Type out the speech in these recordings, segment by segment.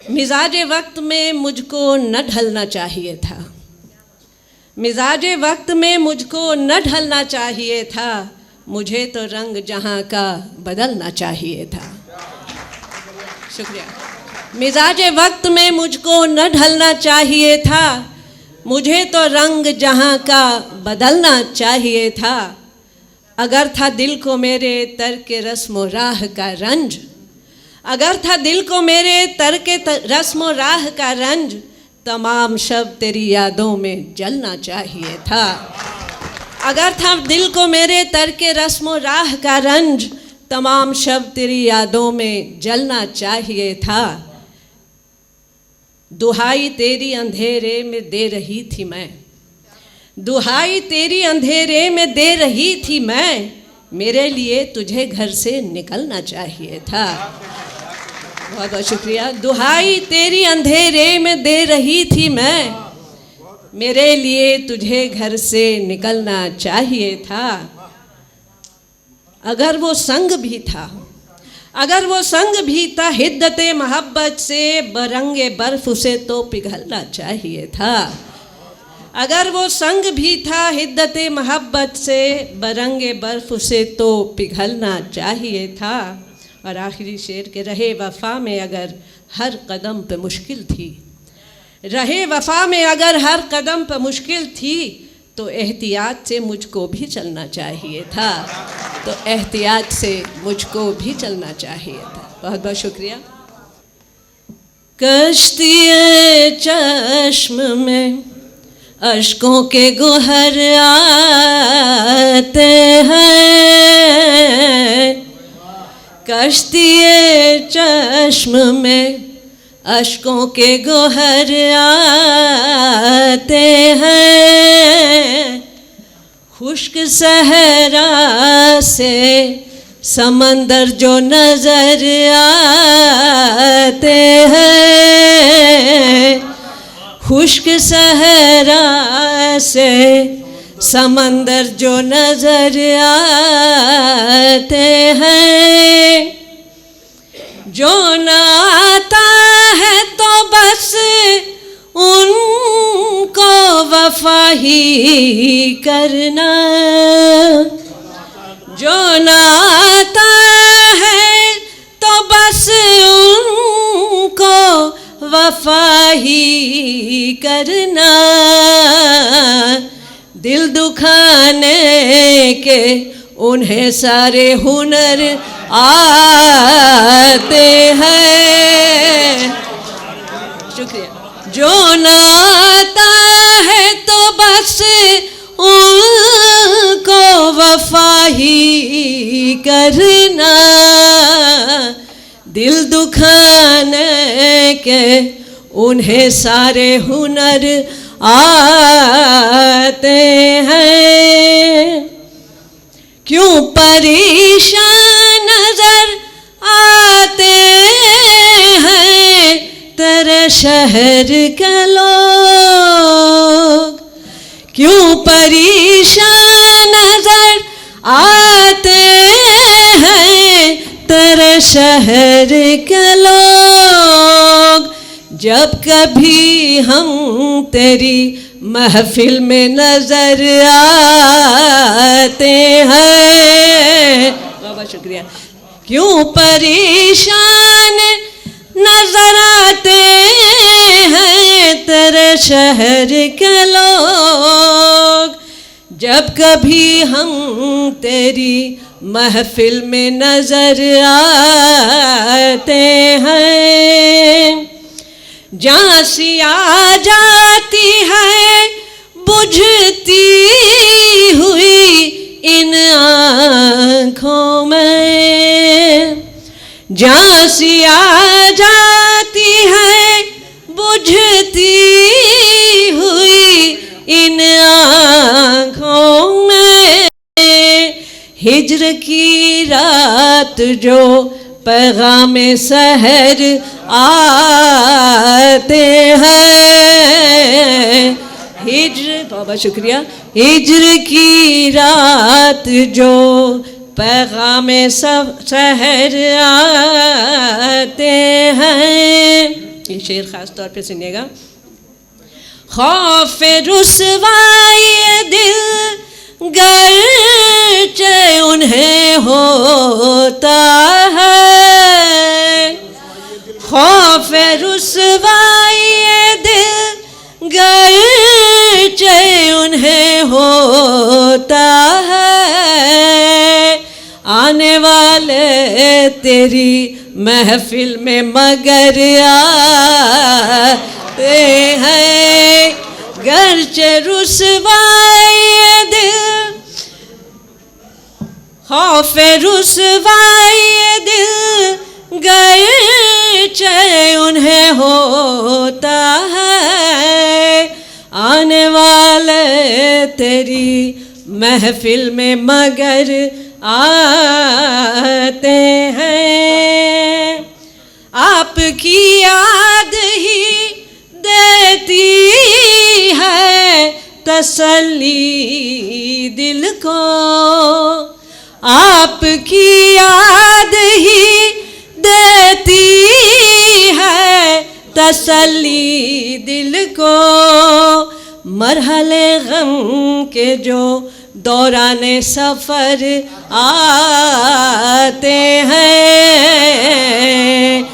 मिजाज वक्त में मुझको न ढलना चाहिए था, मिजाज वक्त में मुझको न ढलना चाहिए था, मुझे तो रंग जहाँ का बदलना चाहिए था। शुक्रिया। मिजाज वक्त में मुझको न ढलना चाहिए था, मुझे तो रंग जहाँ का बदलना चाहिए था। अगर था दिल को मेरे तर्क रस्म राह का रंज, अगर था दिल को मेरे तर्क रस्म राह का रंज, तमाम शब तेरी यादों में जलना चाहिए था। अगर था दिल को मेरे तर्क रस्म राह का रंज, तमाम शब तेरी यादों में जलना चाहिए था। दुहाई तेरी अंधेरे में दे रही थी मैं, दुहाई तेरी अंधेरे में दे रही थी मैं, मेरे लिए तुझे घर से निकलना चाहिए था। बहुत बहुत शुक्रिया। दुहाई तेरी अंधेरे में दे रही थी मैं, मेरे लिए तुझे घर से निकलना चाहिए था। अगर वो संग भी था, अगर वो संग भी था हिद्दते मोहब्बत से, बरंगे बर्फ उसे तो पिघलना चाहिए था। अगर वो संग भी था हिद्दते मोहब्बत से, बरंगे बर्फ उसे तो पिघलना चाहिए था। और आखिरी शेर के रहे वफ़ा में अगर हर कदम पे मुश्किल थी, रहे वफ़ा में अगर हर कदम पे मुश्किल थी, तो एहतियात से मुझको भी चलना चाहिए था, तो एहतियात से मुझको भी चलना चाहिए था। बहुत बहुत शुक्रिया। कश्ती चश्म में अश्कों के गोहर आते हैं, कश्ती चश्म में अश्कों के गोहर आते हैं, खुश्क सहरा से समंदर जो नजर आते हैं, खुश्क सहरा से समंदर जो नजर आते हैं, जो न आता है तो बस उनको वफा ही करना, जो न आता है तो बस उनको वफा ही करना। दिल दुखाने के उन्हें सारे हुनर आते हैं। शुक्रिया। जो न आता है तो बस उनको वफा ही करना, दिल दुखाने के उन्हें सारे हुनर आते हैं। क्यों परेशान नजर आते हैं तेरे शहर के लोग, क्यों परेशान नजर आते हैं तेरे शहर के लोग। जब कभी हम तेरी महफिल में नजर आते हैं, बहुत शुक्रिया। क्यों परेशान नजर आते हैं तेरे शहर के लोग, जब कभी हम तेरी महफिल में नजर आते हैं। झांसी आ जाती है बुझती हुई इन आँखों में, झांसी आ जाती है बुझती हुई इन आँखों में। हिज्र की रात जो पैगाम सहर आते हैं, हिज्र, बहुत शुक्रिया। हिज्र की रात जो पैगाम सब शहर आते हैं, ये शेर ख़ास तौर पे सुनिएगा। खौफ रुसवाई दिल गर्चे उन्हें होता है, खौफ रुसवाई दिल गर्चे उन्हें होता है, आने वाले तेरी महफिल में मगर आते हैं, गर्चे रुसवाई दिल खौफ रुसवाई दिल गर्चे उन्हें होता है, आने वाले तेरी महफिल में मगर आते हैं। आपकी याद ही देती है तसल्ली दिल को, आपकी याद ही देती है तसल्ली दिल को, मरहले गम के जो दौराने सफ़र आते हैं,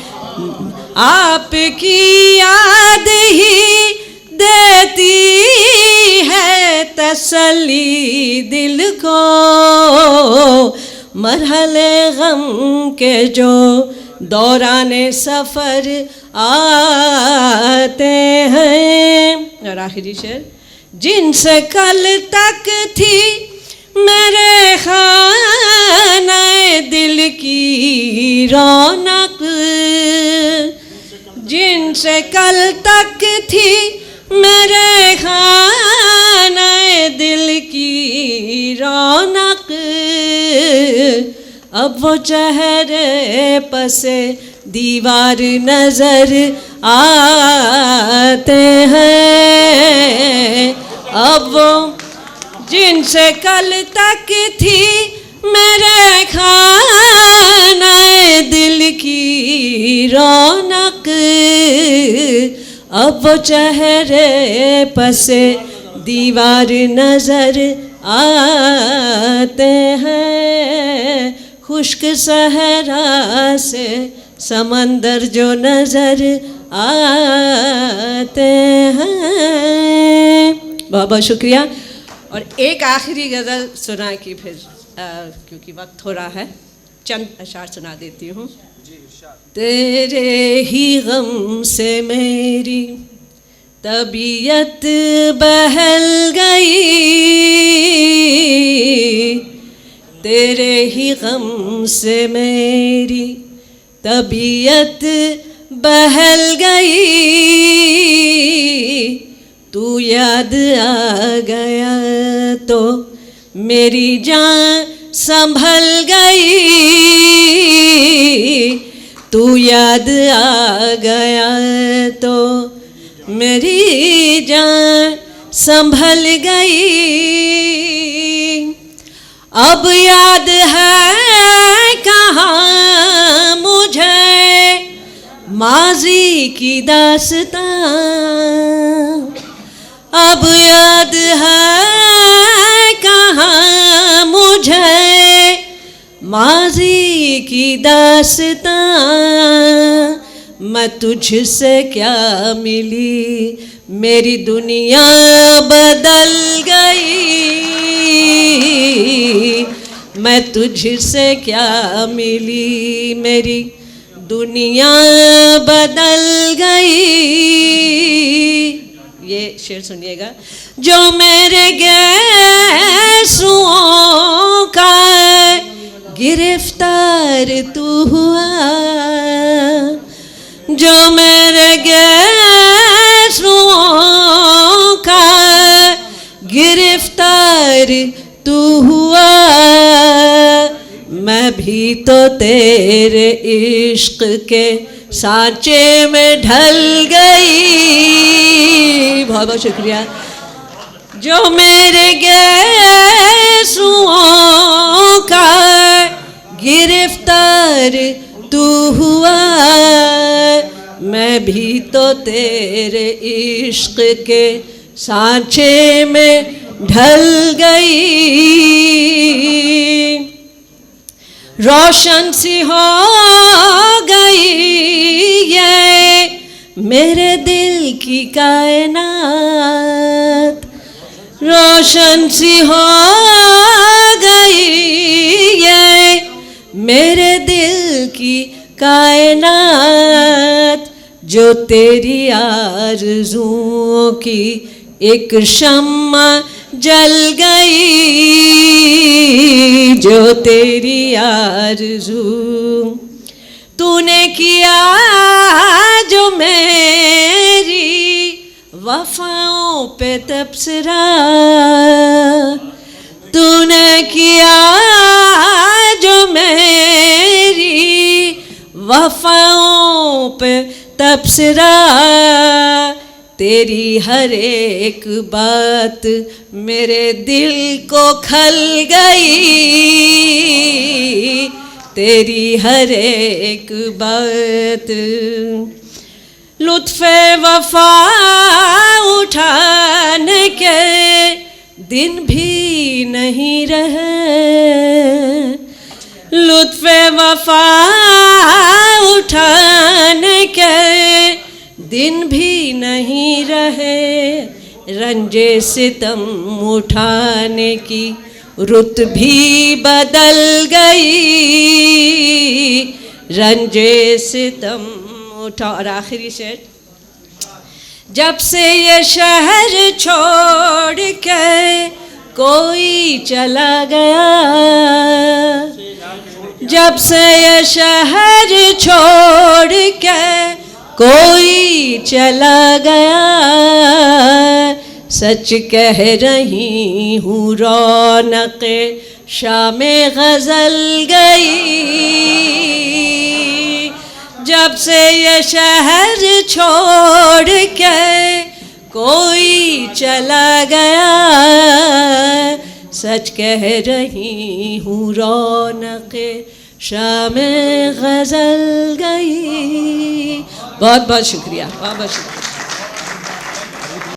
आपकी याद ही देती है तसल्ली दिल को, मरहले गम के जो दौराने सफ़र आते हैं। और आखिरी शेर, जिनसे कल तक थी मेरे खाने दिल की रौनक, जिनसे कल तक थी मेरे खाने दिल की रौनक, अब वो चेहरे पसे दीवार नजर आते हैं, अब वो जिनसे कल तक थी मेरे खाने दिल की रौनक, अब वो चेहरे पसे दीवार नजर आते हैं, खुश्क सहरा से समंदर जो नजर आते हैं। बहुत बहुत शुक्रिया। और एक आखिरी गज़ल सुना कि फिर क्योंकि वक्त हो रहा है, चंद अशार सुना देती हूँ। तेरे ही गम से मेरी तबीयत बहल गई, तेरे ही गम से मेरी तबीयत बहल गई, तू याद आ गया तो मेरी जान संभल गई, तू याद आ गया तो मेरी जान संभल गई। अब याद है कहाँ मुझे माजी की दास्तां, अब याद है कहाँ मुझे माजी की दास्तां, मैं तुझसे क्या मिली मेरी दुनिया बदल गई, मैं तुझसे क्या मिली मेरी दुनिया बदल गई। ये शेर सुनिएगा। जो मेरे गैसुओं का गिरफ्तार तू हुआ, जो मेरे गैसुओं का गिरफ्तार तू हुआ, मैं भी तो तेरे इश्क के सांचे में ढल गई। बहुत बहुत शुक्रिया। जो मेरे गैसुओं का गिरफ्तार तू हुआ, मैं भी तो तेरे इश्क के सांचे में ढल गई, रोशन सी हो गई ये मेरे दिल की कायनात, रोशन सी हो गई ये मेरे दिल की कायनात, जो तेरी आरज़ुओं की एक शम्मा जल गई, जो तेरी आरज़ू तूने किया जो मेरी वफ़ाओं पे तबसरा, तूने किया जो मेरी वफ़ाओं पे तबसरा, तेरी हर एक बात मेरे दिल को खल गई, तेरी हर एक बात। लुत्फ़े वफ़ा उठाने के दिन भी नहीं रहे, लुत्फ़े वफ़ा उठाने के दिन भी नहीं रहे, रंजे सितम उठाने की रुत भी बदल गई, रंजे सितम उठा। और आखिरी शेर, जब से ये शहर छोड़ के कोई चला गया, जब से ये शहर छोड़ के कोई चला गया, सच कह रही हूँ रौनक़े शामे गज़ल गई, जब से ये शहर छोड़ के कोई चला गया, सच कह रही हूँ रौनक़े शामे गज़ल गई। बहुत बहुत शुक्रिया, बहुत बहुत शुक्रिया।